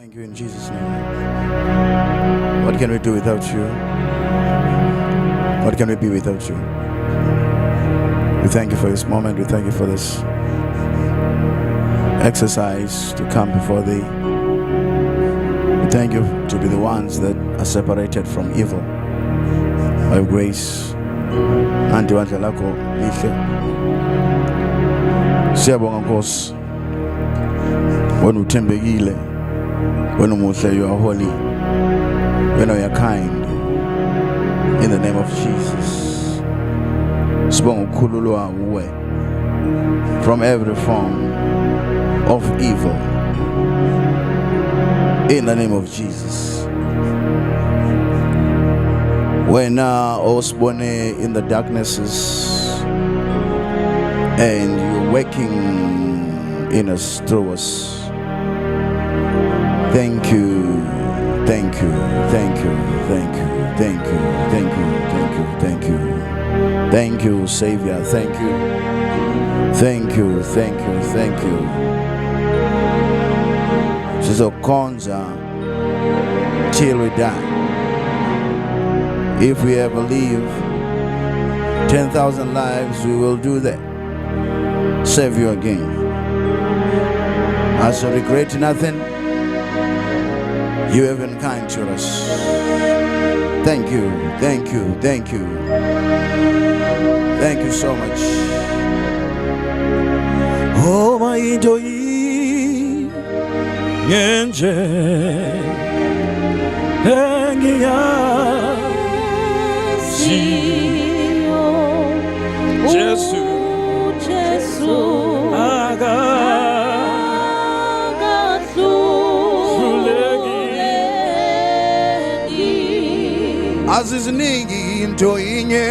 Thank you in Jesus' name. What can we do without you? What can we be without you? We thank you for this moment. We thank you for this exercise to come before thee. We thank you to be the ones that are separated from evil by grace. Nanti wandla lakho lihle. Siyabonga Nkosi. Wena uthembekile. Wena umuhle, you are holy. Wena you are kind. In the name of Jesus. Sibonga ukukhululwa uwe from every form of evil. In the name of Jesus. Wena osibone in the darknesses and you're working in us, through us. Thank you, thank you, thank you, thank you, thank you, thank you, thank you, thank you. Thank you, Savior, thank you. Thank you, thank you, thank you. Sizokhonza till we die. If we ever live 10,000 lives, we will do that. Serve you again. I shall regret nothing. You have been kind to us. Thank you, thank you, thank you. Thank you so much. Oh my intoyi ngenje engiyaziyo Jesu aziziningi into inye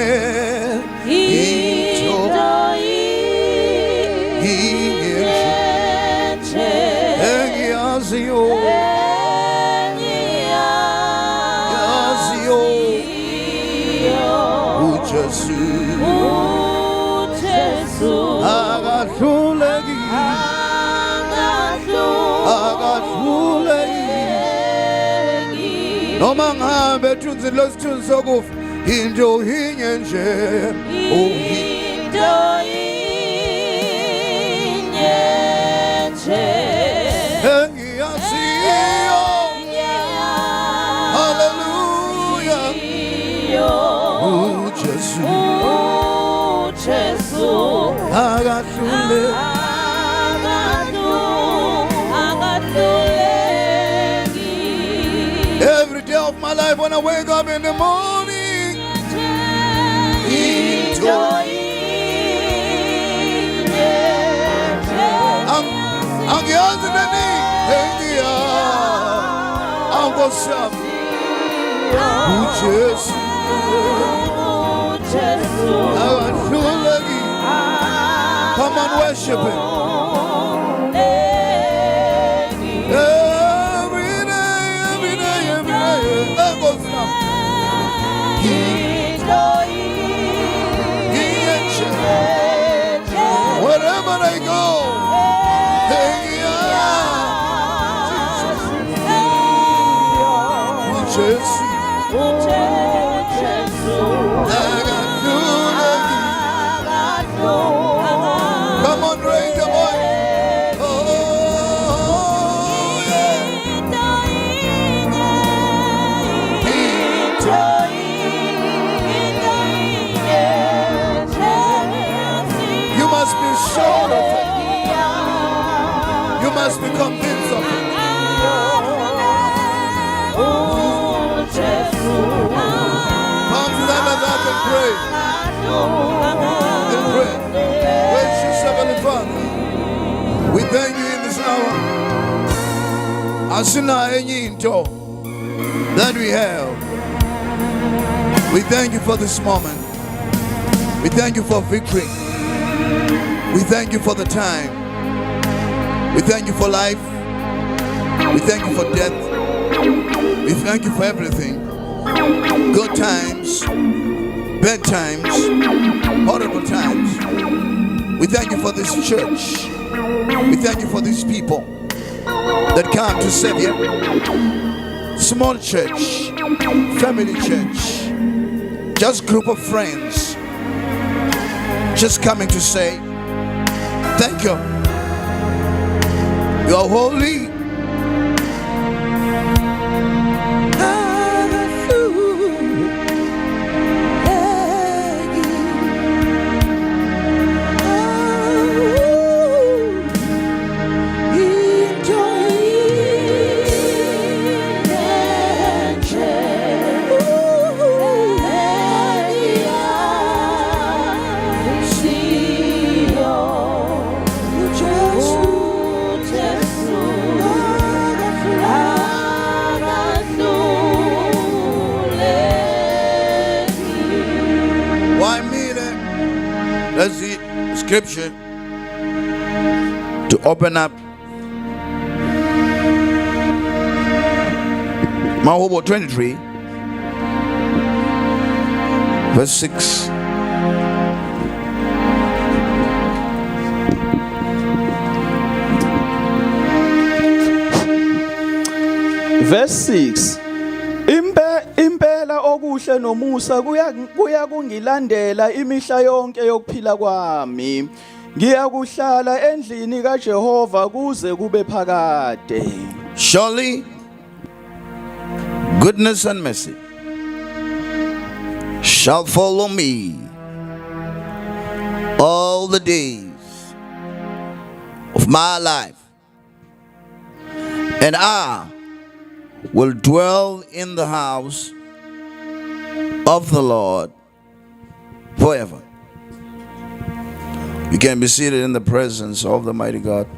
engiyaziyo uJesu akahluleki noma ngihambe ethunzini losithunzi sokufa into inye nje into inye nje engiyaziyo haleluya uJesu akahluleki. Every day of my life when I wake up in the morning, angiyazi nani angosami uJesu akahluleki. Come on, worship him. Wherever I go, Jesus. Come on, raise your voice. Oh, yeah. You must be sure of it. You must be convinced of it. Come to that and pray. And pray. Gracious Heavenly Father, we thank you in this hour. Asina enyi into that we have. We thank you for this moment. We thank you for victory. We thank you for the time. We thank you for life. We thank you for death. We thank you for everything. Good times, bad times, horrible times. We thank you for this church. We thank you for these people. that come to serve you. Small church, family church, just group of friends, just coming to say, thank you. You are holy. That's the scripture to open up. Mahubo 23, verse 6. Verse 6. Impela okuhle nomusa kuya kungilandela imihla yonke yokuphila kwami. Ngiyakuhlala endlini kaJehova kuze kube phakade. Surely goodness and mercy shall follow me all the days of my life, and I will dwell in the house of the Lord forever. You can be seated in the presence of the mighty God.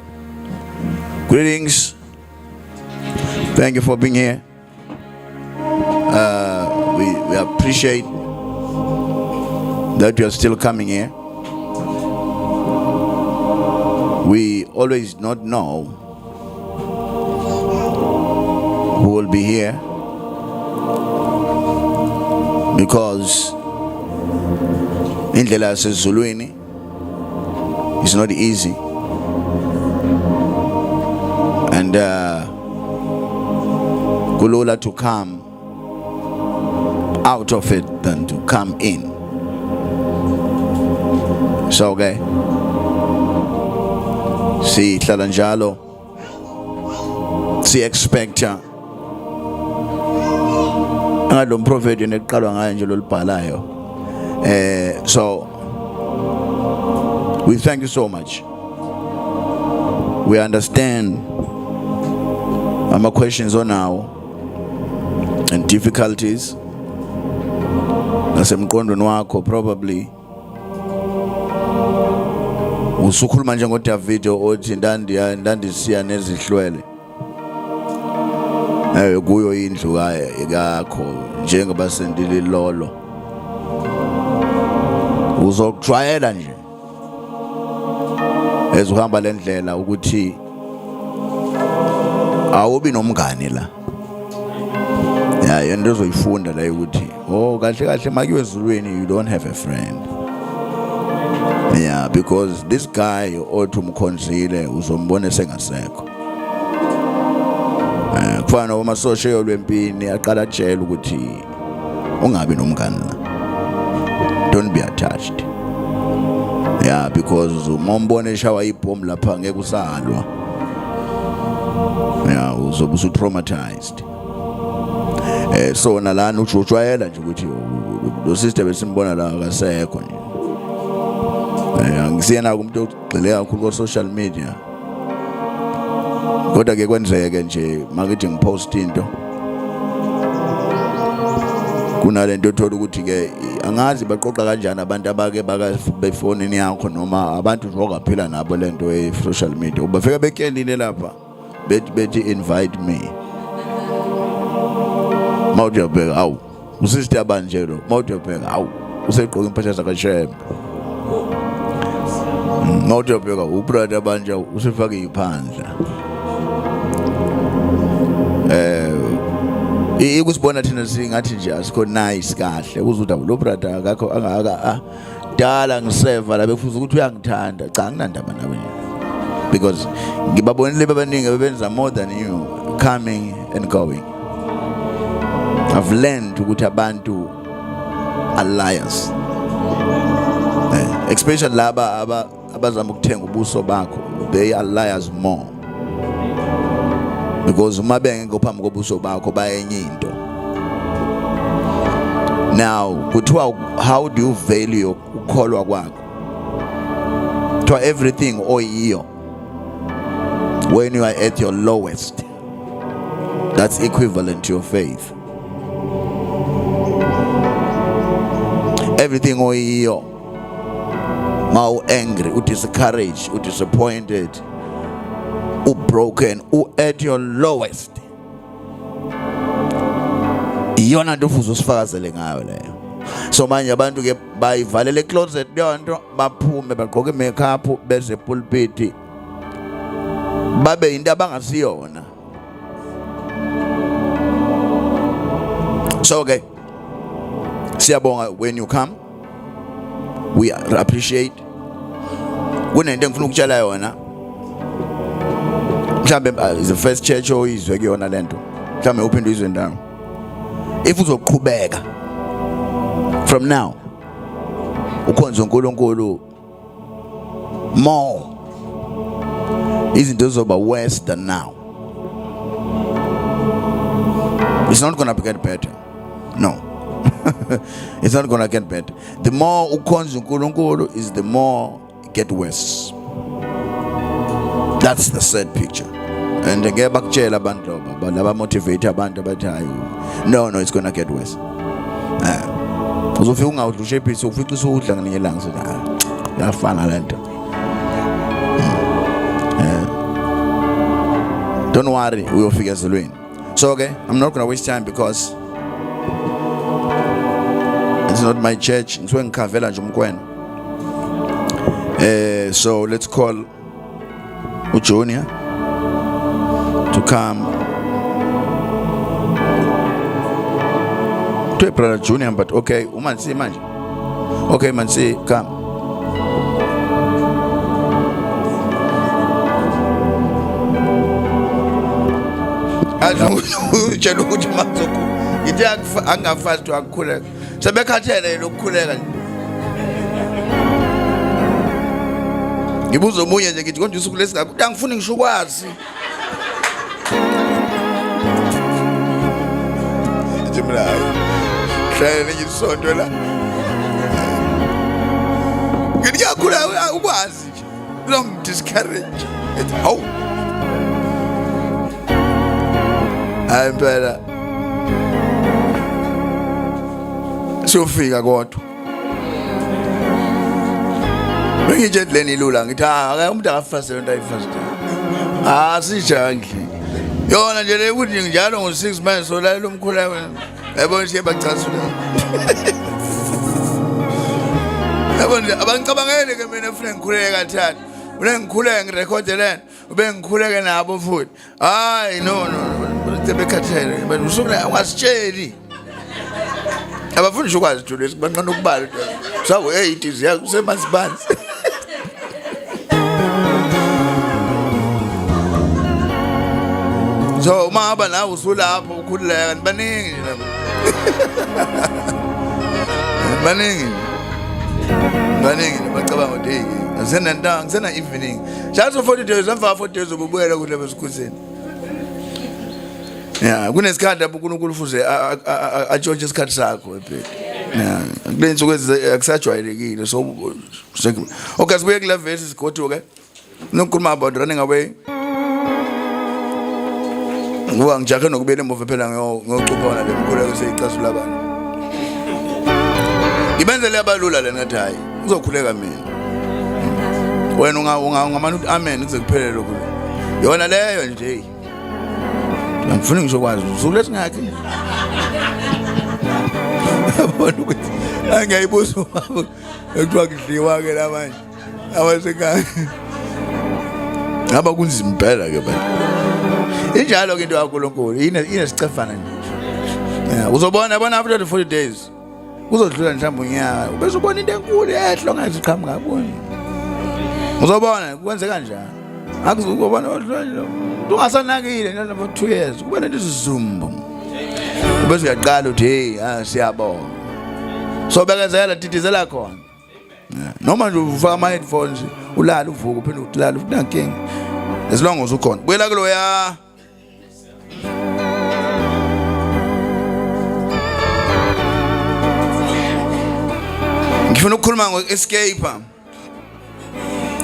Greetings. Thank you for being here. We appreciate that you are still coming here. We always not know who will be here, because indlela yasezulwini is not easy, and kulula to come out of it than to come in. So okay, sihlala njalo si expect ngalo prophet neqalwa ngayo nje lolibhalayo. So we thank you so much. We understand questions on now and difficulties nasemqondweni wakho. Probably usukhuluma njengoDavid othi ndandisiya nezihlwele kuyo indlu yakho njengoba sendililolo. Uzokujwayela nje ezuhamba lendlela ukuthi awubi nomngane la. Yento ozoyifunda la ukuthi kahle kahle makuwe ezulwini you don't have a friend. Because this guy othi umkhonzile uzombona sengasekho. Kufana nomasosha lwempini aqala atshela ukuthi ungabi nomngane la. Don't be attached. Because umombone eshawa ibomb lapha ngeke usalwa. Uzobe usu traumatized. So nalana ujwayela nje ukuthi lo sister besimbona la akasekho nje. Ngisiyena umuntu ogxile kakhulu ku social media. Kodwa ke kwenzeke nje makithi ngipost into kunalento othola ukuthi ke angazi baqoqa kanjani abantu abake befonini yakho noma abantu njokaphila nabo lento social media. Ubafika bekelile lapha bethi invite me. Mawujabheka awu usister abanjelo mawujabheka awu useqoqa impahla zakashembe. Mawujabheka ubrother abanje usifaka iphandla. Ikusibona thina singathi nje asikho nice kahle ukuzuthi lo brother akakho dala ngiseva la befuza ukuthi uyangithanda. Cha nginandaba nawe nje. because ngibabonile babaningi bebenza more than you, coming and going. I've learned ukuthi abantu are liars, especially laba abazama ukuthenga ubuso bakho. They are liars more, because uma bengekho phambi kobuso bakho bayenye into. Now kuthiwa, how do you value ukholwa kwakho? To everything oyiyo, when you are at your lowest, that's equivalent to your faith. Everything oyiyo, ma angry, discouraged, disappointed, broken, at your lowest, iyona nto ufuze usifakazele ngayo leyo. So manje abantu ke bayivalele closet leyo nto, baphume bagqoke makeup beze pulpit, babe into abangasiyona. So okay, siyabonga when you come, we appreciate. Kunento engifuna ukutshala yona, mhlambe is the first church oyizwe kuyona lento, mhlambe uphinde izwe ndawo. If uzoqhubeka from now ukhonza uNkulunkulu more, izinto zizoba worse than now. It's not gonna get better. No. It's not gonna get better. The more ukhonza uNkulunkulu is the more it get worse. That's the sad picture. And ngeke bakutshela abantu laba motivate abantu abathi no, it's gonna get worse. Uzofika ungawudlushe iphisi, ufica usudla ngelinye ilanga sithi yafana lento. Don't worry, uyofika ezulwini. So okay, I'm not gonna waste time because it's not my church. Ngisuke ngikhavela nje umkwena. So let's call uJunior to come. To brother Junior, but okay, umansi manje. Okay, mansi, come. Utshela ukuthi mazoku ithi angafast ukukhuleka. Sebekhathele lokukhuleka. Ngibuza omunye nje ngithi konje usuku lesingakho angifuni ngisho ukwazi. Jimlayo. Shayela ngisonto la. Ngithi yakhula ukwazi nje. Long discourage. Hawu. Hayi phela. Sofika kodwa. Ngije leni lula ngithi ake umuntu akafast lento ayifast. Sijangi. Yona nje le ukuthi njalo ngo6 months solala umkhula wena. Yabona nje bachasula. Yabona abanicabangele ke mina ufuna ngikhuleke kathathu. Ule ngikhuleke ngirekhode lena. Ube ngikhuleke nabo futhi. Hayi no. Sebekhathele. But usuku la ungasitsheli. Abafuni ukwazi nje lesi banqona ukubala. Sawu 8 ziya semansibanzi. So uma aba nawe usulapho ukhuleka baningi baningi bacabanga ukuthi ngisena evening just 40 days emva 40 days ububuyela kule besikhusini. Yeah, kunesikhathi lapho uNkulunkulu fuze atshontshe isikhathi sakho ephela. Yeah, kulensuku akusajwayelekile. So okay, sibuye kule verse sigoduke. Nokukhuluma about running away. Ngoba ngijahe nokubela emva phela ngocuphana lemkhuleko seyicasula abantu. Ibenzele abalula lena ngathi hayi uzokhuleka mina. Wena ungamana ukuthi amen kuze kuphelele lokho. Yona leyo nje. Ngifuna ngisho kwazi usuku lesingakhe. Yabona ukuthi angayibuza wabo ekuthiwa kudliwa ke lamanje. Awasekhaya. Ngaba kunzima impela ke bantu. Injalo ke into kaNkulunkulu inesicefana nje. Yeah, uzobona after the 40 days. Uzodlula mhlawumbe unyaka. Ubese ubona into enkulu ehlo ngaziqhamuka ngabona. Uzobona kwenze kanjani. Akuzukubona ungasanakile nje 2 years. Kuba nento izumbu. Bese uyaqala uthi hey, siyabonga. So bekezela didizela khona. Noma nje ufaka ama headphones ulala uvuka uphinde uhlala ukunankinga. As long as ukhona. Buyela kulo ya. Ngifuna ukukhuluma ngo-escape.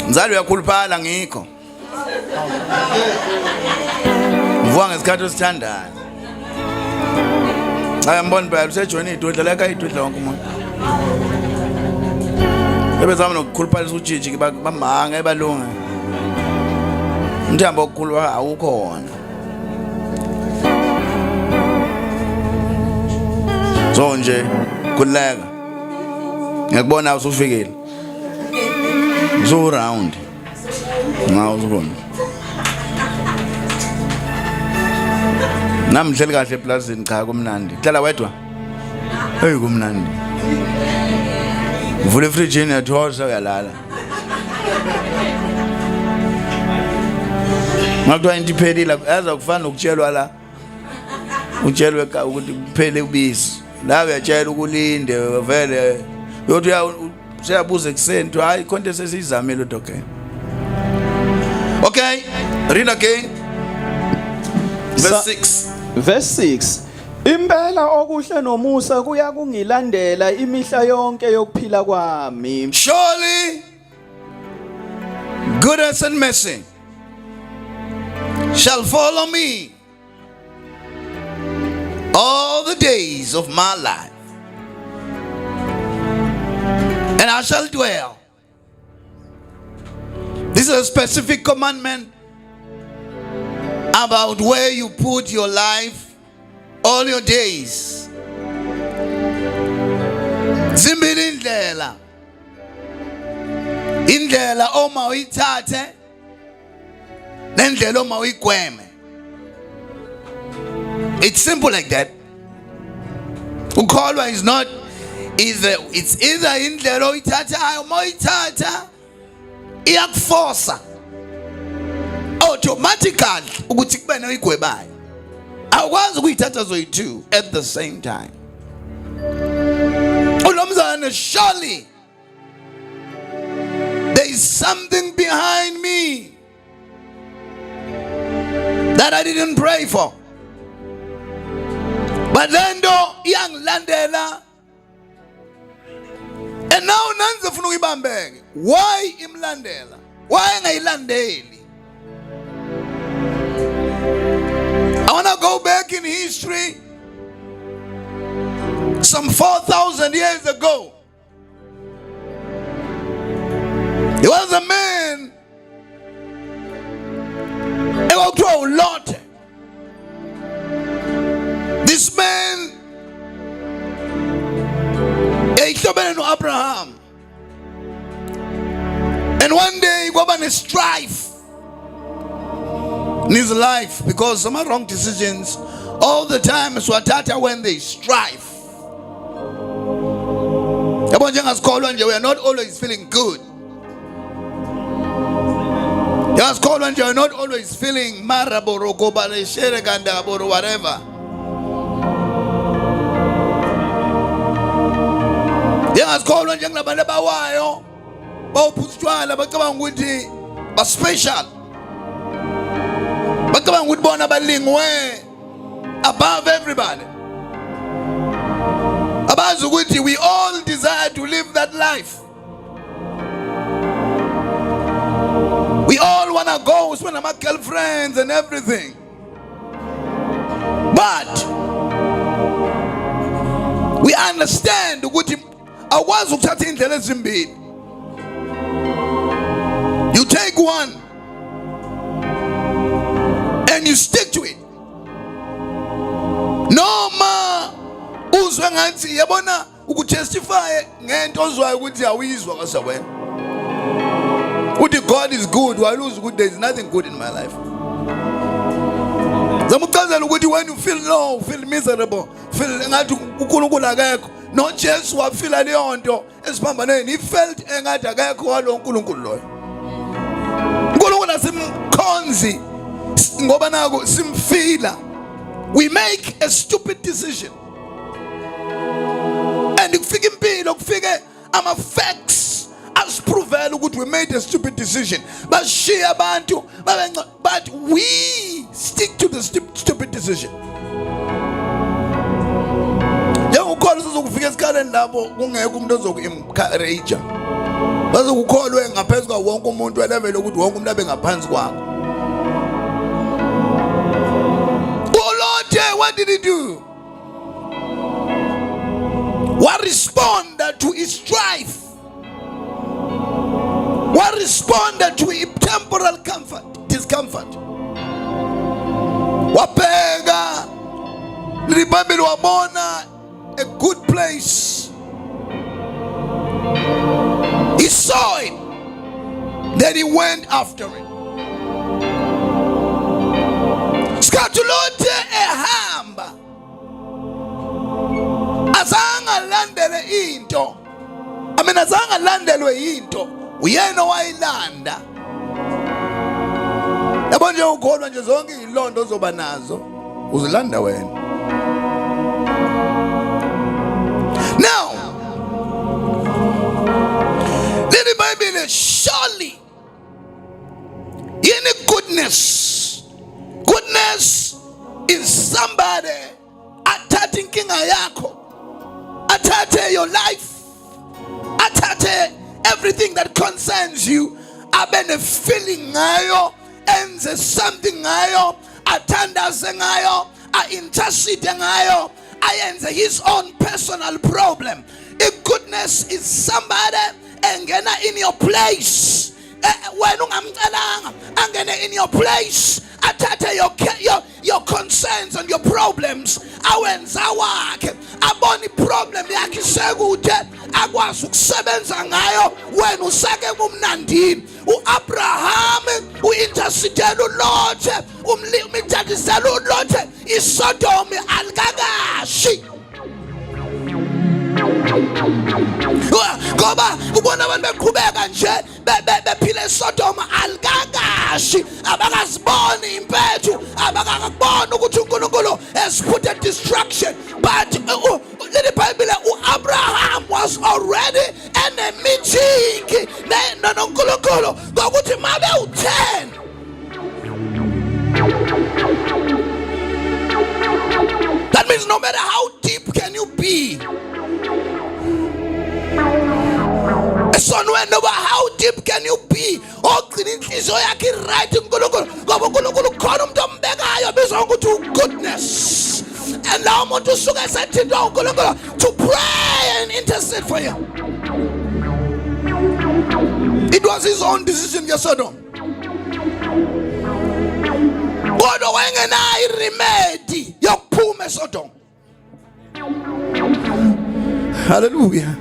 Mzali uyakhuluphala ngikho. Mvuka ngesikhathi osithandayo. Ngiyambona phela usejoyina idodla la ekhaya idodla wonke umuntu. Ebezama nokukhuluphalisa ujiji bamanga ebalunga. Umthambo okukhulwa awukho wona. So nje kuleka. Ngiyakubona usufikile. Zo round. Ngawu uzibona. Namhleli kahle eplazini cha kumnandi. Hlala wedwa. Hey kumnandi. Vule fridge ni athosa uyalala. Ngakuthiwa into iphelile yaza kufana ukutshelwa la. Utshelwe ukuthi kuphele ubisi. La uyatshela ukulinde vele yothi uyabuza ekseni to hayi konke sesizamile okay. Okay, read again. Verse 6. Verse 6. Impela okuhle nomusa kuya kungilandela imihla yonke yokuphila kwami. Surely goodness and mercy shall follow me all the days of my life, and I shall dwell. This is a specific commandment about where you put your life all your days. Zimbili indlela oma uyithathe nendlela oma uyigweme. It's simple like that. Ukholwa is not it's either indlela oyithathayo uma uyithatha iyakuforsa automatically ukuthi kube noyigwebayo. Awukwazi ukuyithatha zoyi2 at the same time. Ulomzana, surely there is something behind me that I didn't pray for. But then though iyangilandela. And now nanze funa uyibambeke. Why imlandela? Why ngayilandeli? I want to go back in history. Some 4,000 years ago, there was a man, Lot. This man, Abraham. And one day, he got a strife in his life because some wrong decisions all the time. So when they strive, we are not always feeling good. We are not always feeling maraboro or whatever. Special. Above everybody. We all desire to live that life. We all want to go spend our girlfriends and everything. But we understand you take one and you stick to it. No ma uzwe ngathi yabona ukutestify ngento ozwayo ukuthi awizwa kwasawen. Uthi God is good, while there is nothing good in my life. Zamuchazela ukuthi when you feel low, feel miserable, feel ngathi uNkulunkulu akekho, no Jesu wafila leyo nto esiphambaneni, he felt engathi akekho kwalo uNkulunkulu loyo. uNkulunkulu sometimes ngoba naku simfila, we make a stupid decision. And kufika impilo kufike ama facts asiprovela ukuthi we made a stupid decision. Bashiya abantu but we stick to the stupid decision. Njengokukholwa sizokufika esikhaleni lapho kungekho umuntu ozoku-encourage. Bazokukholwe ngaphezu kwa wonke umuntu welevel ukuthi wonke umuntu abe ngaphansi kwakho. What did he do? What responded to his strife? What responded to his temporal discomfort? Wapega libabili wabona a good place. He saw it. Then he went after it. Skatulothe ehamba azange landele into. Azange landelwe into, uyena wayilanda. Yabo nje ukholwa nje zonke ilondo ozoba nazo uzilanda wena. Now leli Bible surely any goodness is somebody athathe inkinga yakho, athathe your life, athathe everything that concerns you, abene feeling ngayo, enze something ngayo, athandaze ngayo, intercede ngayo, ayenze his own personal problem. If goodness is somebody engena in your place, when ungamcelanga angene in your place, athathe your concerns and your problems, awenza wakhe, abone problem yakhe sekude, akwazi ukusebenza ngayo wena usake kumnandini. uAbraham uintercedela uLothe, umthathisela uLothe iSodom alikakashi. Ngoba ubona abantu beqhubeka nje bephila eSodom alikakashi, abakaziboni impethu, abakakubona ukuthi uNkulunkulu has put a destruction. But the Bible, Abraham was already in a meeting noNkulunkulu ngokuthi mabe u10. That means no matter how deep can you be, sonweni noba how deep can you be, ogcina inhliziyo yakhe right uNkulunkulu ngoba uNkulunkulu khona umuntu ombekayo bizwa ukuthi goodness. And lawo muntu usuke esethintwa uNkulunkulu to pray and intercede for you. It was his own decision ngeSodom. Kodwa wayengenayo iremedy yokuphuma eSodom. Hallelujah.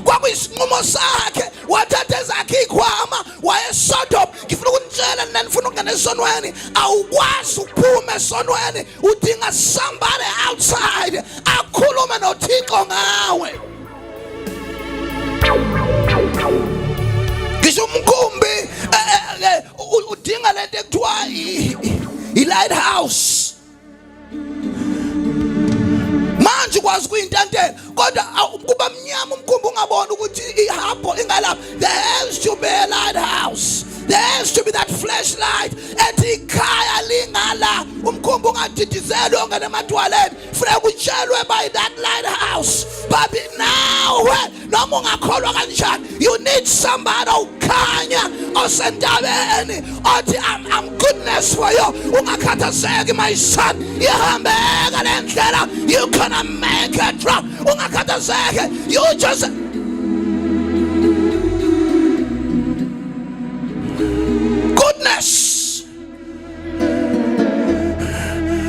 Kwakuyisinqumo sakhe, wathatha ezakhe ikhwama waye eSodom. Ngifuna ukunitshela nina nifuna ukungena esonweni, awukwazi ukuphuma esonweni, udinga somebody outside akhulume noThixo ngawe. Ngisho umkhumbi udinga lento ekuthiwa i-lighthouse. Manje kwazi kuyintantela kodwa kuba mnyama umkhumbi ungabona ukuthi ihabho ingalapha. There has to be a lighthouse. There has to be that flashlight. Ethi ikhaya lingala, umkhumbi ungadidizela ongena emadwaleni. Funeka utshelwe by that lighthouse. But now noma ungakholwa kanjani, you need somebody okhanya osentabeni othi I'm goodness for you. Ungakhathazeki my son, ihambeka le ndlela, you gonna make it drop. Ungakhathazeki, you just goodness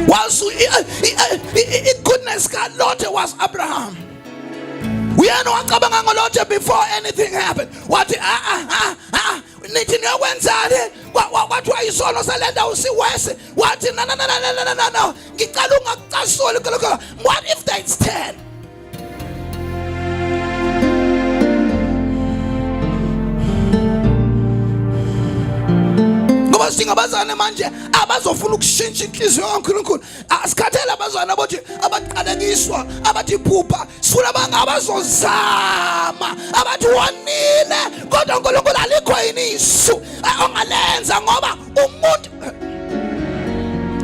was goodness. God Lord was Abraham. We are not cabanga ngolothe before anything happened. What nithi niyokwenzani kwathiwa isono salenda usiwese wathi no ngicela ungakucasuli uNkulunkulu. What if that's 10? Because singabazana manje abazofuna ukushintsha inhliziyo kaNkulunkulu. Asikhathele abazana abathi abaqalekiswa, abathi phupha, sifuna abazozama, abathi wonile kodwa uNkulunkulu alikho yini isu ongalenza ngoba umuntu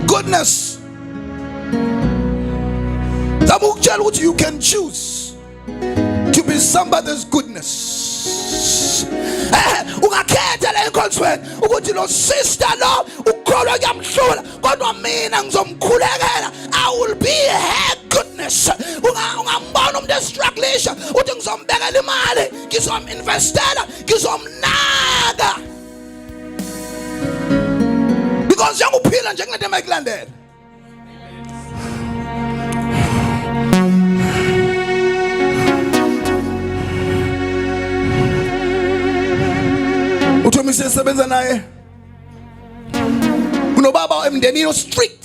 goodness. You can choose to be somebody's goodness. Ungakhetha la enkonzweni ukuthi lo sister lo ukholwa kuyamhlula kodwa mina ngizomkhulekela. I will be her goodness. Ungambona umuntu estrugglisha uthi ngizombekela imali, ngizominvestela, ngizomnaka. Because njengophila njengento emayilandela. Uthome sisebenza naye unobaba emndenini strict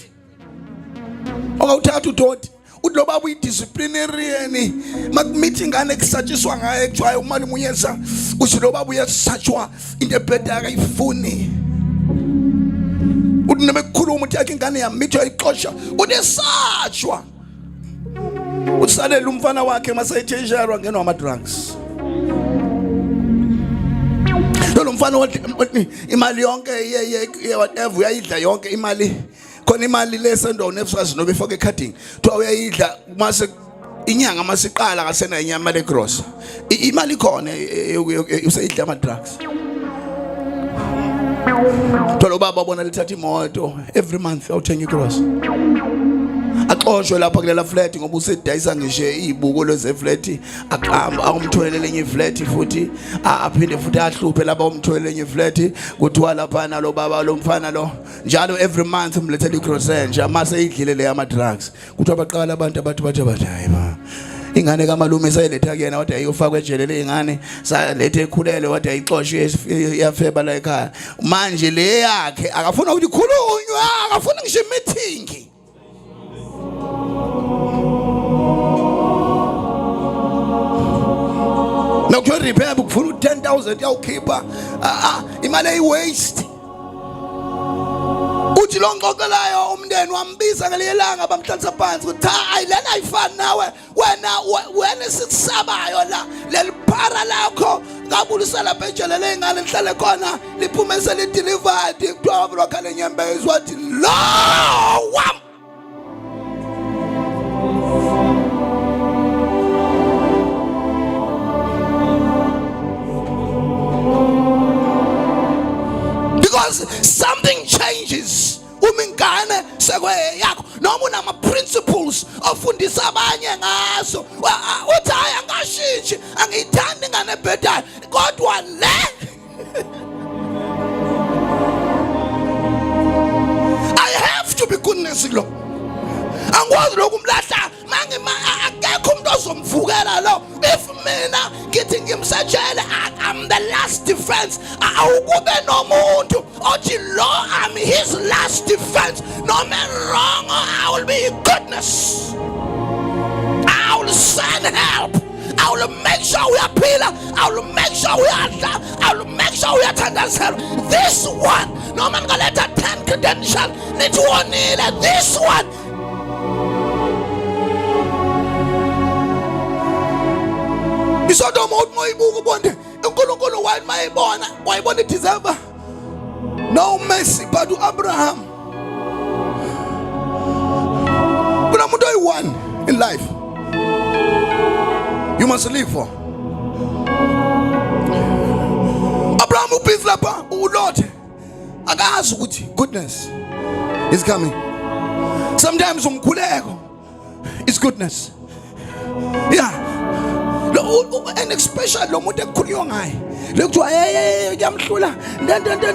okawuthatha udoti uthi lo baba uyidisciplinarian makumithi ingane kusatshiswa ngaye kuthiwa umali umunyesa uthi lo baba uyasatshwa into ebheda akayifuni uthi nebekhuluma uthi yakhe ingane yamithwa ixosha unesatshwa usalela umfana wakhe masayithenjera ngenwa ama drugs. Lo mfana wathi imali yonke ye whatever uyayidla yonke imali khona imali lesendo nefsazi nobe efake ekhadini thiwa uyayidla mase inyanga masiqala kasena inyama le gross imali khona usayidla ama drugs. Lo baba bona lithatha imoto every month awuthenga igross axoshwe lapha kulela flat ngoba usedayisa ngisho izibuko leze flat aqamba akumtholela enye flat futhi aphinde futhi ahluphe laba umtholela enye flat kuthiwa lapha nalo baba lo mfana lo njalo every month umlethela igross nje amase idlile le ama drugs kuthiwa baqala abantu abathi hayi ba ingane kaMalume sayiletha kuyena wathi ayofakwa ejele le ingane salethe ekhulele wathi ayixoshwe yafeba la ekhaya manje le yakhe akafuna ukuthi khulunywa akafuna ngisho meeting. Now to repair book for 10,000 yawukhipha imali eyi waste uthi lo ngqoqelayo umndeni wambiza ngelelanga bamhlalisa phansi ukuthi hayi lena ayifani nawe wena sikusabayo la leliphara lakho ngabulisa lapha ejele le ingane lihlale khona liphume selidelivered kuthiwa wakhala enyembezi wathi lo wam something changes umingane sekweyakho noma unama principles ofundisa abanye ngaso uthi hayi angashintshi angiyithandi ingane ebhedayo kodwa le I have to be goodness lo angikwazi lokumlahla mangima akekho umuntu ozomvukela lo if mina ngithi ngimsajele I'm the last defense awukube nomuntu othi lo I'm his last defense no man wrong I will be goodness I will send help I will make sure we are pillar I will make sure we are I will make sure we are tandazelo this one no man gonna let 10 credential need one this one iSodom moyibuka bonke uNkulunkulu wayibona deserve no mercy but Abraham kunamuntu oyi-one in life you must live for Abraham ubhizi lapha uLord akazi ukuthi goodness is coming sometimes umkhuleko is goodness yeah and especially lo muntu ekukhulunywa ngaye lekuthiwa kuyamhlula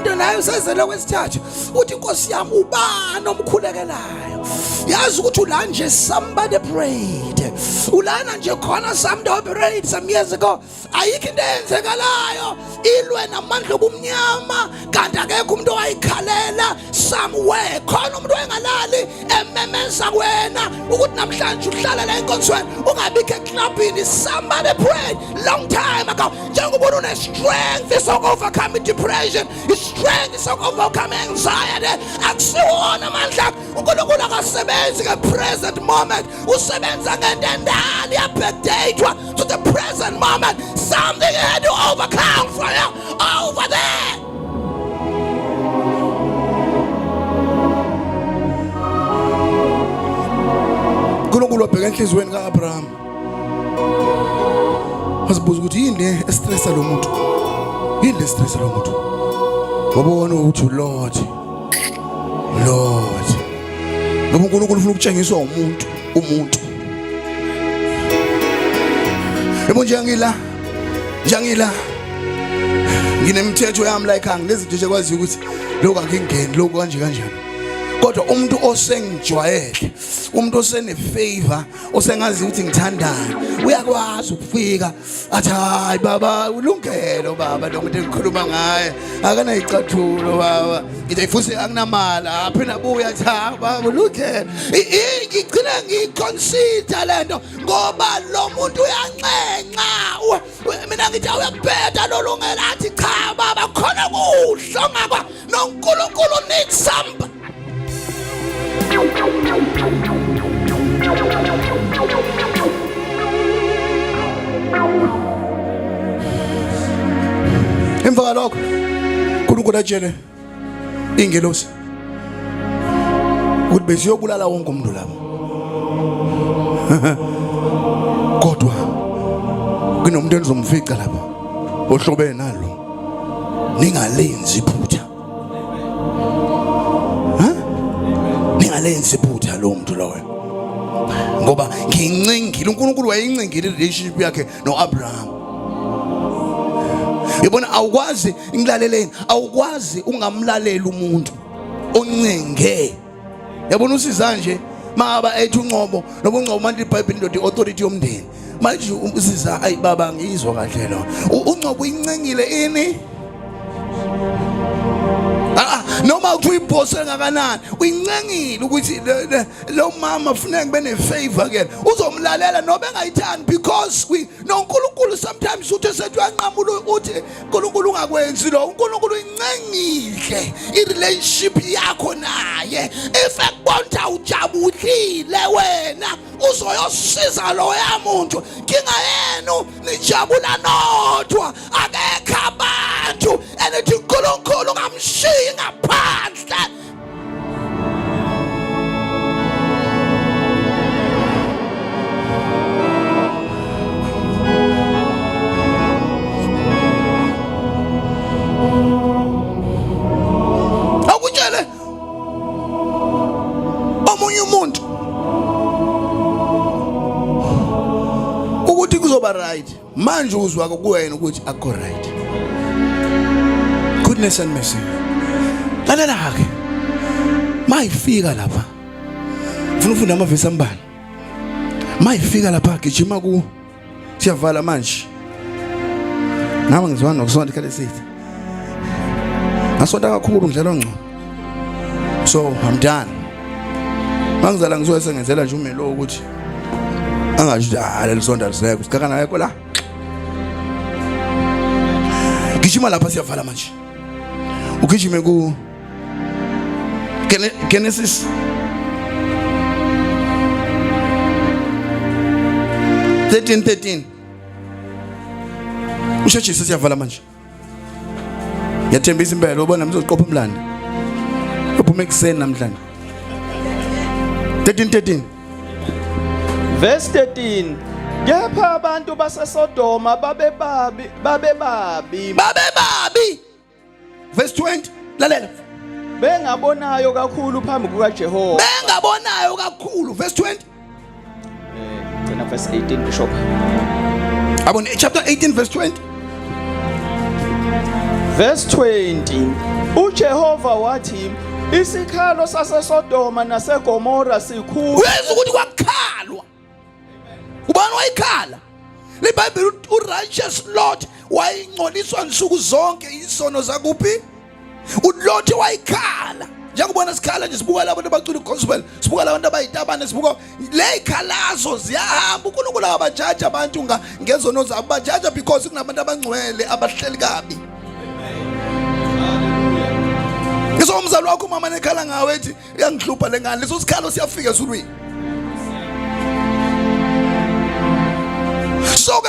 nto naye usezele kwesithathu uthi inkosi yami ubani omkhulekelayo yazi ukuthi ula nje somebody prayed ulana nje khona somebody prayed some years ago ayikho into eyenzekalayo ilwe namandla obumnyama kanti akekho umuntu owayikhalela somewhere khona umuntu oyengalali ememe enza kuwena ukuthi namhlanje uhlala la enkonzweni ungabikho eclubini. Somebody prayed long time ago. Njengoba une strength to overcome depression, strength to overcome anxiety. Akusiwona amandla uNkulunkulu akasebenzi ke present moment. Usebenza ngento endala yabhekdatewa to the present moment. Something you had to overcome for you over there. uNkulunkulu wabheka enhlizweni kaAbraham. Wasibuza ukuthi yini le estressa lo muntu? Yini le stress lo muntu? Wabona ukuthi Lord. Ngoba uNkulunkulu ufuna ukutshengiswa umuntu. Yebo njengila nginemithetho yami la ekhaya nezinto nje kwazi ukuthi lokho angingeni lokho kanjani. Kodwa umuntu osengijwayele, umuntu osene favor, osengazi ukuthi ngithandana, uyakwazi ukufika athi hayi baba ulungelo baba lo muntu engikhuluma ngaye akana icathulo baba ngithi futhi akunamali apha nabuya athi baba ulungelo. Ngigcina ngiconsider lento ngoba lo muntu uyancenca. Mina ngithi uyakubheda lo lungelo athi cha baba khona kuhlo ngakwa noNkulunkulu needs somebody. Emva lokho uNkulunkulu atshele ingelosi ukuthi besiyobulala wonke umuntu lapha. Kodwa kunomuntu enzomfica lapha ohlobene nalo. Ningalenzi iphutha. Ningalenzi iphutha lo muntu loyo. Ngoba ngincengile uNkulunkulu wayencengile relationship yakhe noAbraham. Yabona awukwazi ngilaleleni, awukwazi ungamlalela umuntu oncenge. Yabona usiza nje maba ethi uNcobo noba uNcobo manje iBhayibheli ndo authority yomndeni. Manje usiza ayi baba ngizwa kahle lo. uNcobo uyincengile ini? Noma uthi uyiphose ngakanani uyincengile ukuthi lo mama ufuna ngibe ne-favor ke uzomlalela noba engayithandi because noNkulunkulu sometimes uthi esethi uyanqamula uthi uNkulunkulu ungakwenzi lo. uNkulunkulu uyincengile i-relationship yakho naye. If ekubona ujabulile wena uzoyosiza lo yamuntu kinga yenu nijabula nodwa akekho abantu enithi uNkulunkulu ngamshiyi ngaphandle. Akutshele omunye umuntu ukuthi kuzoba right manje uzwa kuwena ukuthi akho right. Goodness and mercy. Lalela ke mayifika lapha ufuna ufunda amavesi ambalwa. Mayifika lapha gijima ku siyavala manje nama ngizwana nokusonda ikhale sithi ngasonda kakhulu ngidlala ngcono so I'm done. Mangizala ngizoya sengenzela nje umelo ukuthi angasho leli sonda lisekho sikakana yakho la gijima lapha siyavala manje ugijime ku Genesis 13:13 usho Jesus siyavala manje yathembisa impela ubona mzoqopha umlando uphuma ekuseni namhlanje 13:13 verse 13 kepha abantu baseSodoma babebabi verse 20 lalela bengabonayo kakhulu phambi kukaJehova. Bengabonayo kakhulu verse 20 gcina verse 18 bishop. Abone chapter 18 verse 20 verse 20 uJehova wathi isikhalo saseSodoma naseGomora sikhulu. Weza ukuthi kwakhalwa ubani wayikhala leBhayibheli uRighteous Lord wayingcoliswa nsuku zonke izono zakuphi uLothi wayikhala njengobona sikhala nje sibuka labantu abacula igospel, sibuka labantu abayitabane, sibuka le ikhalazo ziyahamba. uNkulunkulu akabajaji abantu ngezono zabo, bajaja because kunabantu abangcwele abahleli kabi. Ngiso umzali wakho mama nekhala ngawe ethi uyangihlupha lengane, leso sikhalo siyafika ezulwini. So ke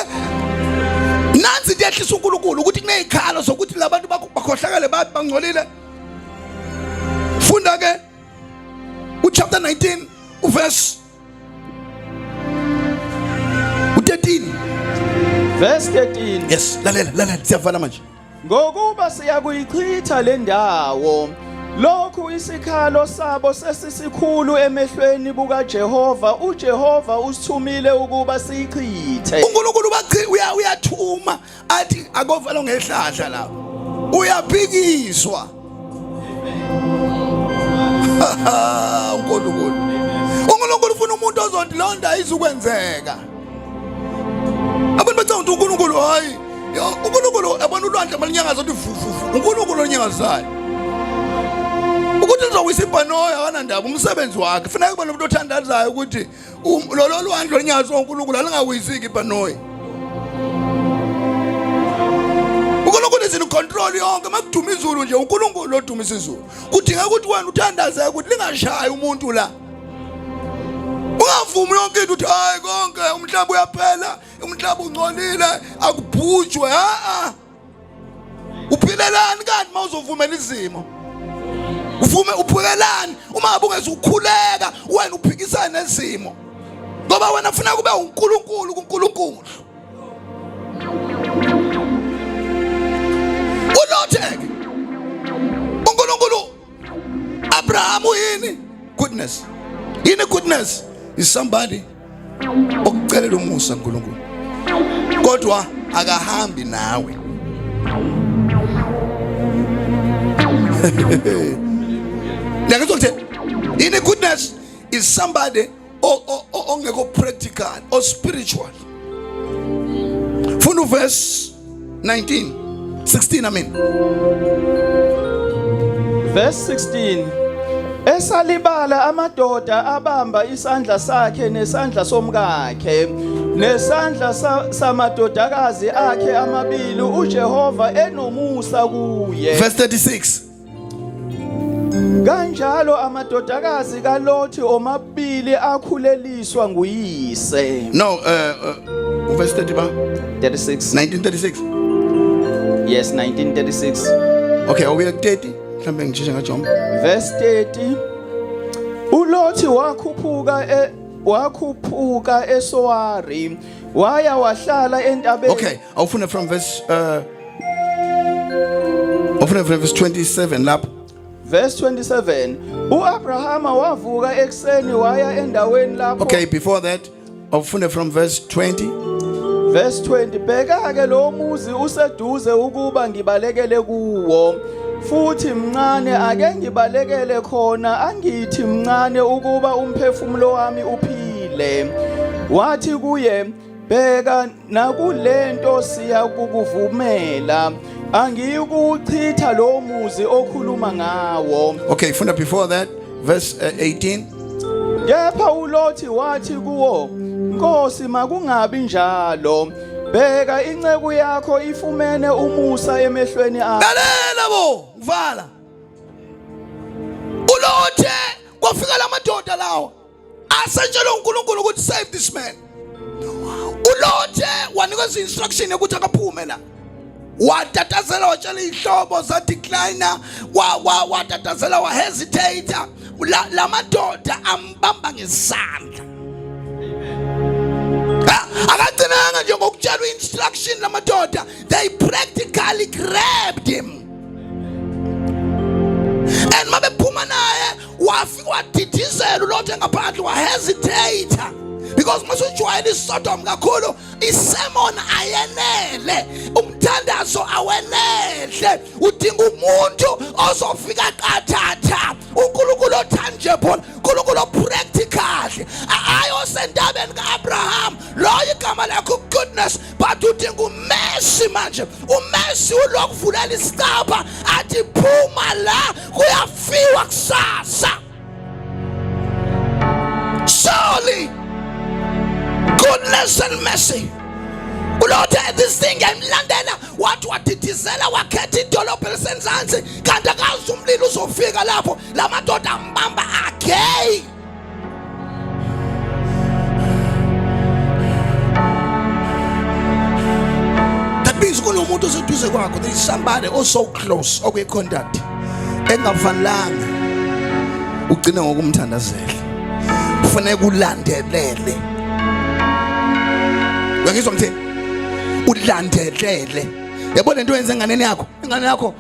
nansi into ehlisa uNkulunkulu ukuthi kunezikhalo zokuthi labantu bakhohlakale bangcolile. Funda ke chapter 19 verse 13. Verse 13. Yes, lalela siyavala manje. Ngokuba siyakuyichitha le ndawo, lokhu isikhalo sabo sesisikhulu emehlweni bukaJehova. uJehova usithumile ukuba siyichithe. uNkulunkulu uyathuma athi akovala ngehlahla lapho, uyaphikiswa. uNkulunkulu ufuna umuntu ozothi londa izukwenzeka. Abantu bathi uNkulunkulu hayi, uNkulunkulu abona ulwandle malinyanga zothi vuvu, uNkulunkulu onyangazayo ukuthi uzowisa ibhanoya akanandaba umsebenzi wakhe. Kufanele kube nomuntu othandazayo ukuthi lolo lwandle onyangazo uNkulunkulu alingawisiki ibhanoya. uNkulunkulu izini control yonke, makuduma izulu nje uNkulunkulu odumisa izulu. Kudinga ukuthi wena uthandaze ukuthi lingashayi umuntu la. Ungavumi yonke into uthi hayi konke umhlaba uyaphela, umhlaba ungcolile, akubhujwe. Uphilelani kanti mawuzovumela izimo? Uphukelani uma ubungeza ukukhuleka wena uphikisana nezimo? Ngoba wena ufuna kube uNkulunkulu kuNkulunkulu. Ulotheke uNkulunkulu Abraham yini goodness? Yini goodness? Is somebody okucelela umusa uNkulunkulu kodwa akahambi nawe. In goodness is somebody ongeko practical or spiritual. From verse 16 I mean. Verse 16. Esalibala amadoda abamba isandla sakhe nesandla somkakhe nesandla samadodakazi akhe amabili, uJehova enomusa kuye. Verse 36. Kanjalo amadodakazi kaLothi omabili akhuleliswa nguyise. No, verse 36. 1936. Yes, 1936. Okay, are we at 30? Mhlambe ngijije ngajomba. Verse 30. uLothi wakhuphuka eSoari waya wahlala entabeni. Okay, awufuna from verse 27 lapho. Verse 27. uAbrahama wavuka ekseni waya endaweni lapho. Okay, before that, awufuna from verse 20. Verse 20. Bheka ke lo muzi useduze ukuba ngibalekele kuwo, futhi mncane ake ngibalekele khona, angithi mncane ukuba umphefumulo wami uphile. Wathi kuye, bheka nakulento siya kukuvumela, angiyikuchitha lo muzi okhuluma ngawo. Okay, funda before that, verse 18. Kepha uLothi wathi kuwo, Nkosi makungabi njalo, bheka inceku yakho ifumene umusa emehlweni akho. Lalela bo, uvala. uLothi kwafika lamadoda lawo asetshela uNkulunkulu ukuthi save this man. uLothi wanikeza instruction ukuthi akaphume la. Watatazela watshela ihlobo za decliner, watatazela wa hesitate. La madoda ambamba ngesandla. Akagcinanga nje ngokutshela instruction la madoda, they practically grabbed him. And mabephuma naye wafika wadidizela uLothi ngaphandle wa hesitate. Because masujwayela iSodom kakhulu, isermon ayenele, umthandazo awenele, udinga umuntu ozofika qathatha, uNkulunkulu othangible, uNkulunkulu practical, ayosendabeni kaAbraham, lo igama lakho goodness, but udinga uMercy manje, uMercy ulokuvulela isicaba athi phuma la, uzofiwa kusasa. Surely goodness and mercy. Ulothe this thing yamlandela wathi wadidizela wakhetha idolobho elisenzansi kanti akazi umlilo uzofika lapho lamadoda ambamba again. That means kunomuntu oseduze kwakho. There is somebody also close okwe contact engafanelanga ugcina ngokumthandazela. Kufanele ulandelele. Ngizwa ngithini? Ulandelele. Yabona into yenza enganeni yakho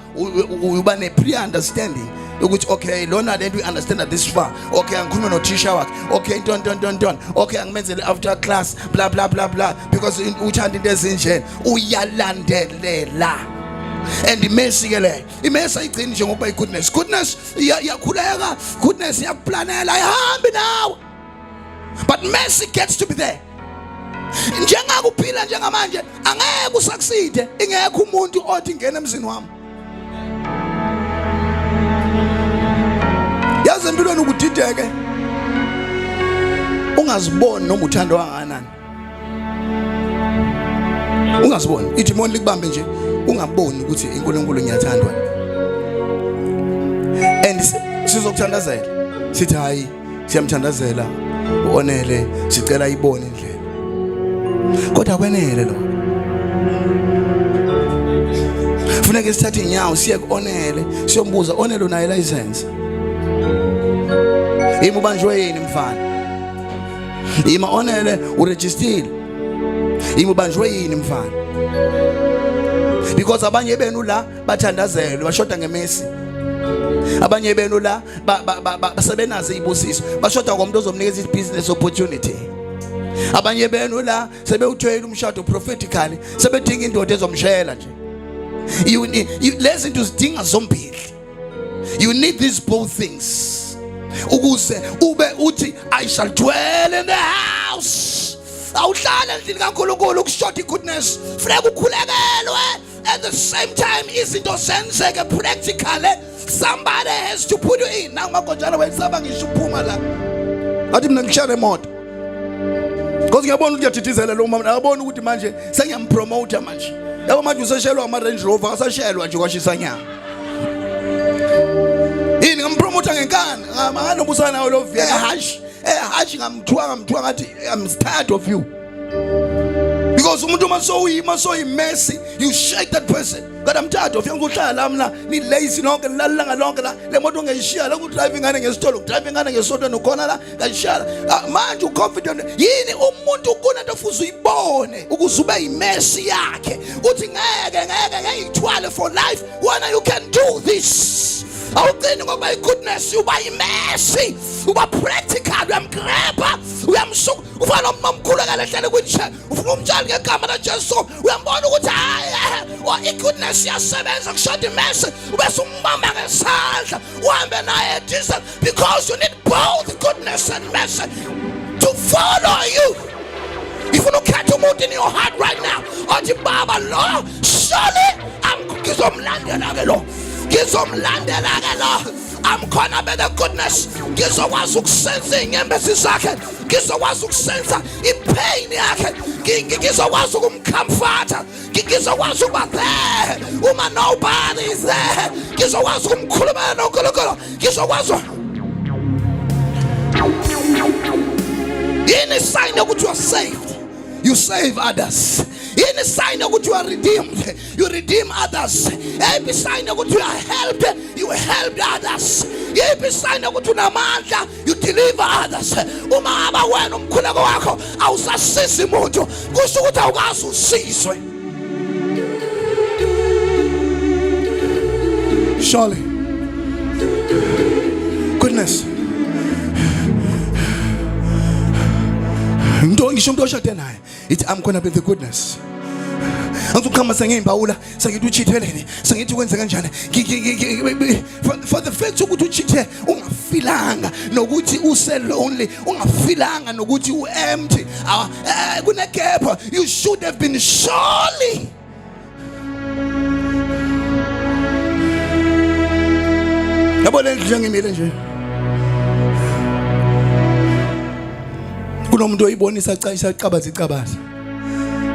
uba ne pre-understanding ukuthi okay lona lento we understand at this far. Okay angikhuluma no teacher wakhe. Okay don't. Okay angimenzele after class blah blah blah blah because uthanda into ezinjena uyalandelela. And imercy ke le imercy ayigcini nje ngoba goodness iyakhuleka, goodness iyakuplanela ayihambi nawe, but mercy gets to be there. Njengakuphila njengamanje angeke usucceed ingekho umuntu othi ngena emzini wami. Yazi empilweni ukudideke ungaziboni noma uthando kangakanani. Ungaziboni idemon likubambe nje ungaboni ukuthi iNkulunkulu ngiyathandwa. And sizokuthandazela sithi hayi siyamthandazela uonele sicela ibone indlela. Kodwa kwenele lo. Funeka sithathe inyawo siye kuonele siyombuza onele unayo license. Yimi ubanjwe yini mfana? Yimi onele uregistered. Yimi ubanjwe yini mfana? Because abanye benu la bathandazelwe bashoda ngemesi. Abanye benu la basebenazo izibusiso bashoda komuntu ozomnikeza ibusiness opportunity. Abanye benu la sebewuthwele umshado prophetically sebedinga indoda ezomshela nje. You need lezi into zidinga zombili. You need these both things. Ukuze ube uthi I shall dwell in the house. Awuhlala endlini kaNkulunkulu ukushoda igoodness. Funeka ukhulekelwe. At the same time izinto zenzeke practically. Somebody has to put you in. Now makonjalo wesaba ngisho uphuma la. Athi mina ngishaya emoto. Because ngiyabona ukuthi uyadidizela lo mama, ngiyabona ukuthi manje sengiyampromote manje. Yabo manje useshelwa ama Range Rover, asashelwa nje kwashisa nyanga. Yini ngimpromote ngenkani, ngamanobusa nawo lo via hash ngamthwa ngathi I'm tired of you. Because umuntu so messy, you shake that person. But I'm tired of you. Ngihlala la mina ni lazy lonke lalanga lonke la le moto ngiyishiya la ku driving ngane ngesitolo, driving ngane ngesoto nokhona la ngiyishiya. Manje uconfident yini umuntu kunento ofuza uyibone ukuze ube imessy yakhe. Uthi ngeke ngiyithwale for life. Why you can do this? Awuqini ngoba igoodness uba imessy, uba practical, uyamgrabha, uyamsuka, ufana nomkhuleka lehlele kwintsha, ufuna umtshali ngegama laJesu, uyambona ukuthi hayi igoodness iyasebenza kushoda imessy, ubese umbamba ngesandla, uhambe naye diesel because you need both goodness and mercy to follow you. If you look at umuntu in your heart right now, othi baba lo, surely ngizomlandela ke lo. Ngizomlandela ke lo. I'm gonna be the goodness. Ngizokwazi ukusenza inyembezi zakhe. Ngizokwazi ukusenza ipain yakhe. Ngizokwazi ukumcomforta. Ngizokwazi ukuba there uma nobody is there. Ngizokwazi ukumkhulumela noNkulunkulu. Ngizokwazi. Yini sign ukuthi you are saved? You save others. Any sign that you are redeemed, you redeem others. Every sign that you are helped, you help others. Every sign that you namandla, you deliver others. Uma aba wena umkhuleko wakho awusasisi umuntu kusho ukuthi awukazi usizwe. Surely goodness. Ngisho umuntu oshade naye ithi I'm gonna be the goodness. Angizokhamba sengiyimbawula sengithi uchitheleni sengithi kwenze kanjani for the fact ukuthi uchithe ungafilanga nokuthi use lonely ungafilanga nokuthi u empty kune gap. You should have been surely Yabo le ndlu ngimile nje. Kunomuntu oyibonisa cayisa icabaza.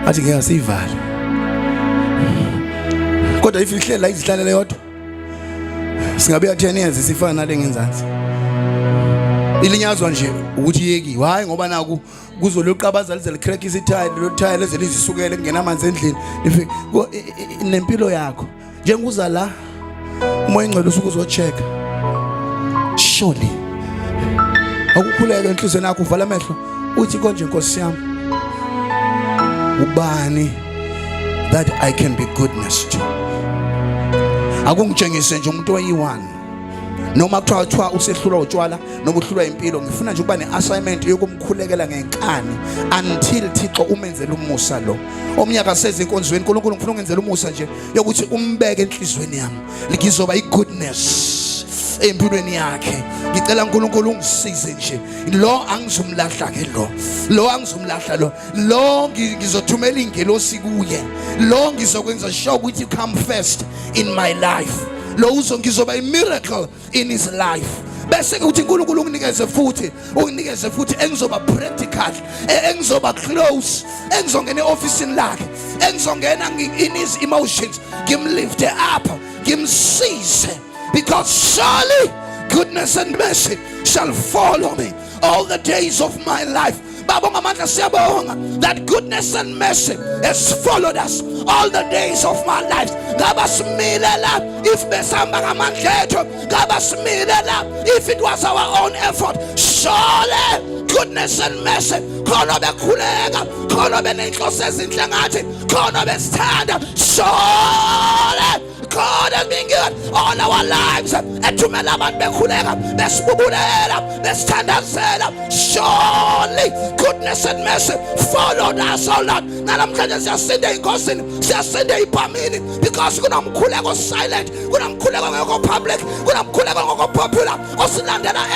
Athi ngeke asivale. Kodwa ifihlela izihlalele yodwa. Singabe ya 10 years sifana nale ngenzansi. Ilinyazwa nje ukuthi yekiwe. Hayi ngoba naku kuzoloqabaza lize licrack isithayile lo thayile leze lizisukele kungena amanzi endlini. Nempilo yakho. Njengoza la umoya engcwele usuku uzochecka. Surely. Akukhuleke enhlizweni yakho uvala amehlo uthi konje Nkosi yami. Ubani that I can be goodness to. Akungitshengise nje umuntu oyi1 noma kuthiwa usehlulwa utshwala noma uhlulwa impilo. Ngifuna nje ukuba neassignment yokumkhulekela ngenkani until Thixo umenzele umusa lo. Omnyaka seze inkonzweni uNkulunkulu ngifuna ungenzele umusa nje yokuthi umbeke enhlizweni yami likizoba igoodness empilweni yakhe. Ngicela uNkulunkulu ungisize nje. Lo angizumlahla ke lo angizumlahla lo ngizothumela ingelosi kuye. Lo ngizokwenza sure ukuthi come first in my life. Lo ngizoba a miracle in his life. Bese ukuthi uNkulunkulu unginikeze futhi engizoba practical, engizoba close, engizongena eofficeini lakhe, engizongena in his emotions, ngimlift up, ngimsize. Because surely goodness and mercy shall follow me all the days of my life. That goodness and mercy has followed us all the days of my life. If it was our own effort, surely goodness and mercy. Surely God has been good all our lives. Surely goodness and mercy followed us all Lord. Because we're silent, we're public, we're popular,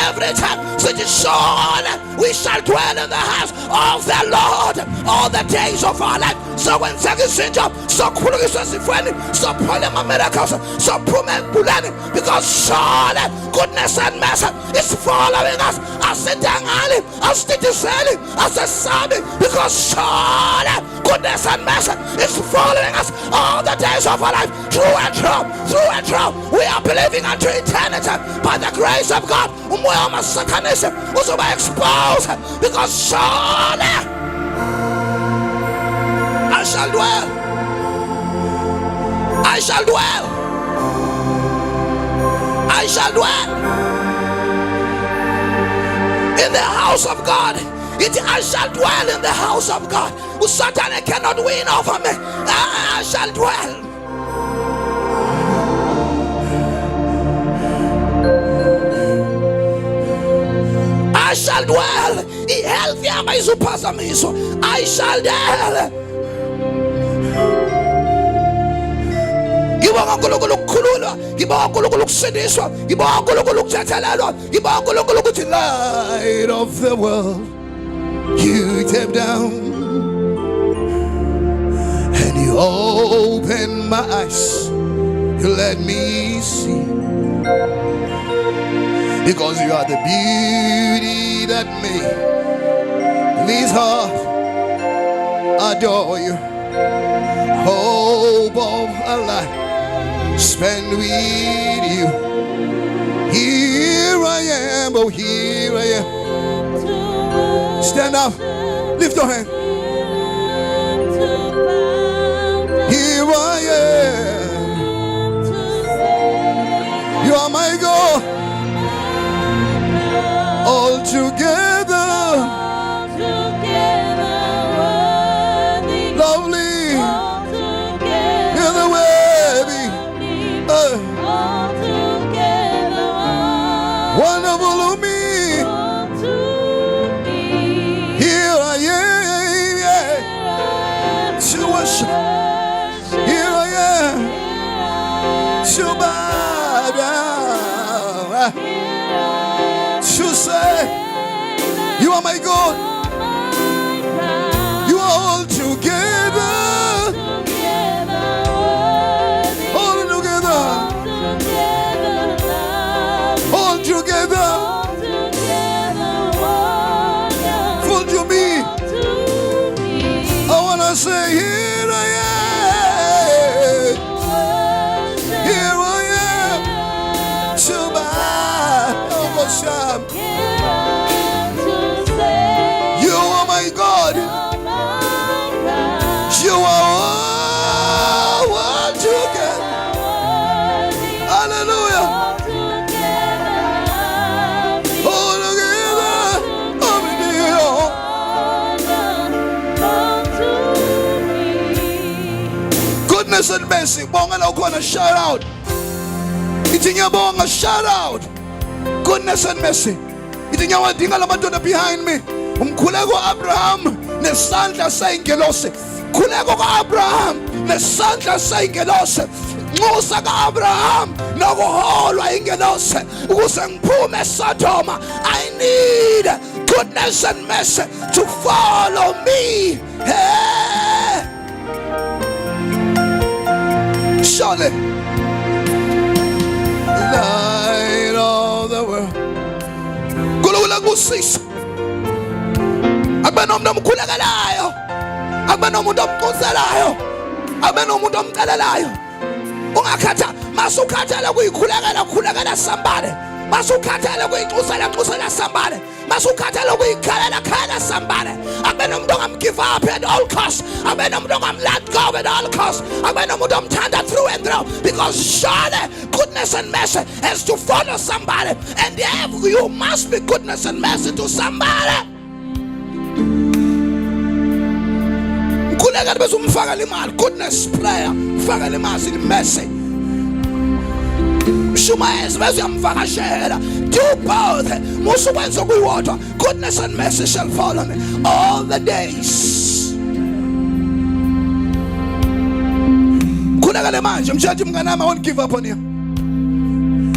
every time. So surely we shall dwell in the house of the Lord all the days of our life. So when because surely goodness and mercy is following us as a dangali, as the discerning, as a sabi, because surely goodness and mercy is following us all the days of our life, through and through. We are believing unto eternity by the grace of God. Satanism also by exposed, because surely I shall dwell in the house of God. I shall dwell in the house of God. Satan cannot win over me. I shall dwell. I shall dwell. I shall dwell. Light of the world, you step down and you open my eyes. You let me see, because you are the beauty that made this heart adore you. Hope of a life spend with you. Here I am, oh here I am. Stand up, lift your hand. Here I am. You are my God. All together, lovely. You're the way. Wonderful of me. Here I am, to worship. Here I am, to bow down, to say, you are my God. You are all together. together, full to me. I wanna say, here I am, here I am, Shabbat, Sham. You are my God, you are all together. Hallelujah. All together, I'm in you. Goodness and mercy. Bonga na ukona shout out. Itinya bonga shout out. Goodness and mercy. Itinya wadinga la madoda behind me. Umkhuleko Abraham nesandla sayingelose. Khuleko ka-Abraham nesandla sayingelose. Nxusa ka-Abraham nokuholwa ingelose ukuze ngiphume eSodoma. I need goodness and mercy to follow me. Hey. Surely, light of the world. Kulula kusisa. Akube nomuntu omkhulekelayo. Akube nomuntu omquselayo. Akube nomuntu omcelelayo. Ungakhatha masukhathela kuyikhulekela khulekela somebody. Masukhathela kuyixusela somebody. Masukhathela kuyikhalela khalela somebody. Akube nomuntu ongamgive up at all costs. Akube nomuntu ongamlet go at all costs. Akube nomuntu omthanda through and through, because surely goodness and mercy has to follow somebody, and you must be goodness and mercy to somebody. Mkhulekela bese umfaka imali, goodness prayer, mfaka imali mercy. Shumayeza bese uyamvakashela. Do both. Musukwenza kuyiwodwa. Goodness and mercy shall follow me all the days. Mkhulekela manje mshathi mnganami, I won't give up on you.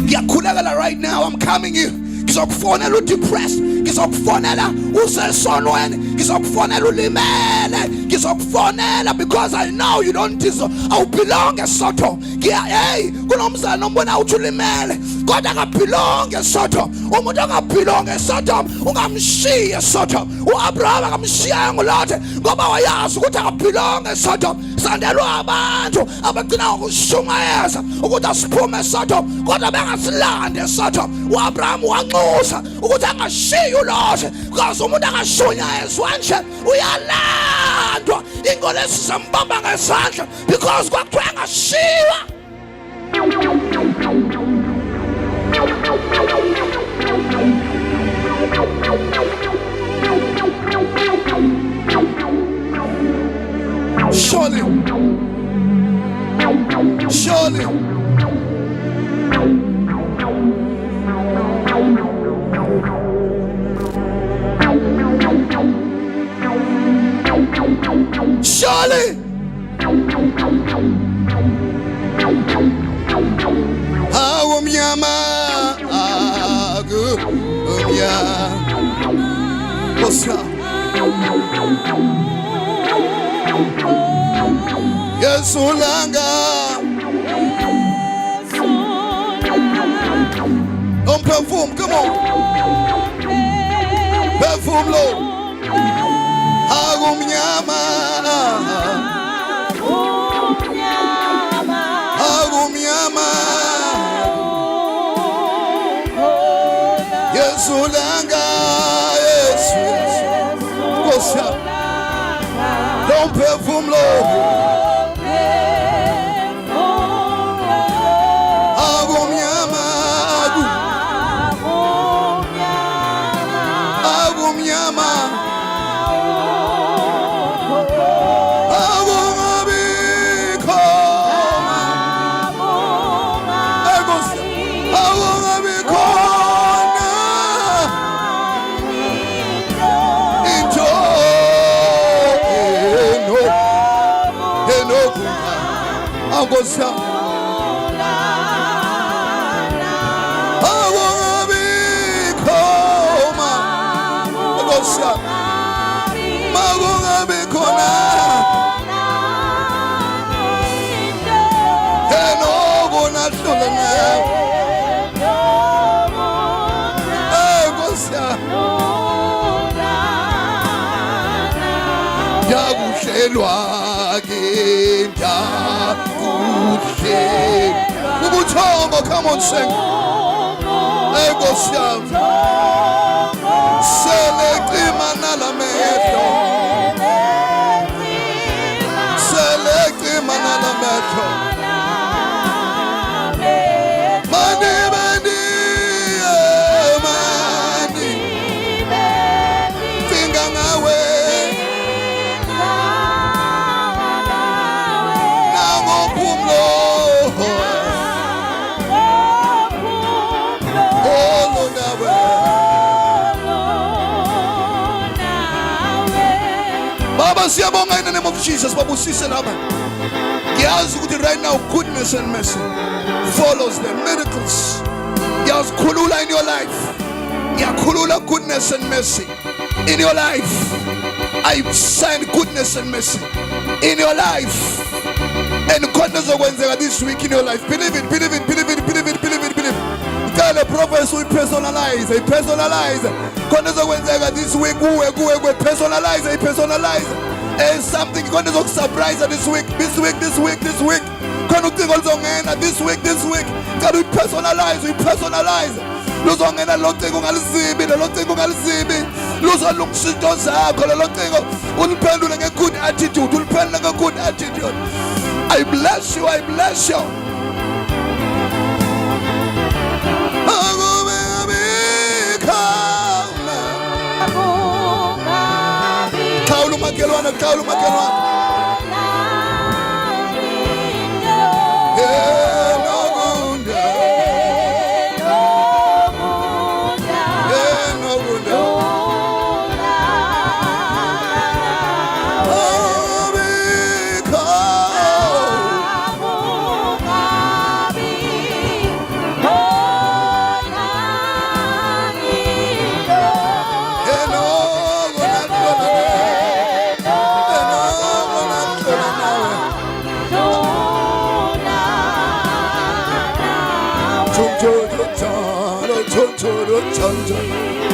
Ngiyakhulekela right now, I'm coming you. Ngizokufonela udepressed, ngizokufonela usesonweni, ngizokufonela ulimele, ngizokufonela because I know you don't deserve. I belong eSodom. Hey, kunomzana ombona uthi ulimele kodwa akabelong eSodom. Umuntu akabelong eSodom ungamshiya eSodom. uAbraham akamshiya ngolothe ngoba wayazi ukuthi akabelong eSodom. Sandelwa abantu abagcina ngokushumayeza ukuthi asiphume eSodom kodwa bengasilande eSodom. uAbraham wanxusa ukuthi angashiyi ulothe, because umuntu akashunyayezwa nje uyalandwa. Ingolesi zambamba ngesandla because kwakuthiwa angashiwa. Surely, surely, surely, umnyama, Yesulanga, don't perfume, come on, perfume low. Agumnyama, agumnyama, Yesulanga, Yesu, don't perfume low. Agumnyama, agumnyama. Agosa, elwakinda uhlelo ubuthongo. Come on, sing. Nkosi yami selecima nalamehlo, selecima nalamehlo. Mani mani mani finga ngawe nangophumlo olo nawe. Baba siyabonga in the name of Jesus. Babusise laba. Ngiyazi ukuthi right now goodness and mercy follows them, miracles. Ngiyazikhulula in your life. Ngiyakhulula goodness and mercy in your life. I sign goodness and mercy in your life. And goodness okwenzeka this week in your life. Believe it, believe it, believe it, believe it, believe it, believe it. Tell the prophets we personalize, I personalize. Goodness okwenzeka this week, we personalize, I personalize. And something goodness of surprise this week, this week, this week, this week. This week, this week. Can we personalize? We personalize. Luzongena lontingo ngalizibi, lontingo ngalizibi. Luzalungishito zakho, lontingo. Uliphendule nge-good attitude, uliphendule nge-good attitude. I bless you, I bless you. Kaulu makelwana, kaulu makelwana. Chon chon chon chon chon chon.